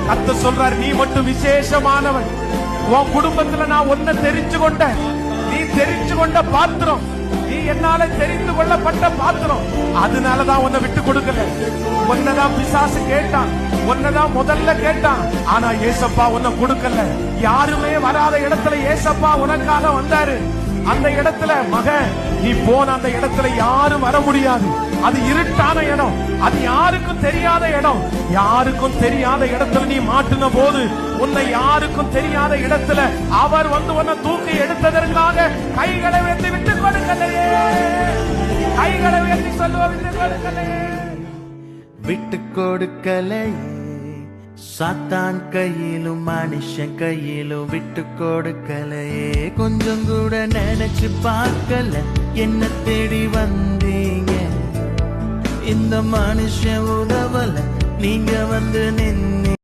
கர்த்தர் சொல்றார், நீ மட்டும் விசேஷமானவன். உன் குடும்பத்துல நான் ஒன்ன தெரிஞ்சு கொண்டேன். நீ தெரிஞ்சு கொண்ட பாத்திரம், நீ என்னால தெரிந்து கொள்ளப்பட்ட பாத்திரம். அதனாலதான் உன்னை விட்டு கொடுக்கல. உன்னதான் பிசாசு கேட்டான், உன்னதான் முதல்ல கேட்டான். ஆனா ஏசப்பா உன்னை கொடுக்கல. யாருமே வராத இடத்துல ஏசப்பா உனக்காக வந்தாரு. அந்த இடத்துல மகன், நீ போன அந்த இடத்துல யாரும் வர முடியாது. அது இருட்டான இடம், அது யாருக்கும் தெரியாத இடம். யாருக்கும் தெரியாத இடத்துல நீ மாட்டின போது, உன்னை யாருக்கும் தெரியாத இடத்துல அவர் வந்து உன்னை தூக்கி எடுத்ததற்காக கைகளை உயர்த்தி விட்டு கொடுக்கலையே. கைகளை உயர்த்தி சொல்லுவ, விட்டு கொடுக்கலையே, விட்டு கொடுக்கலையே. சாத்தான் கையிலும் மனுஷன் கையிலும் விட்டு கொடுக்கலையே. கொஞ்சம் கூட நினைச்சு பார்க்கல, என்ன தேடி வந்தீங்க. இந்த மனுஷன் உதவல, நீங்க வந்து நின்று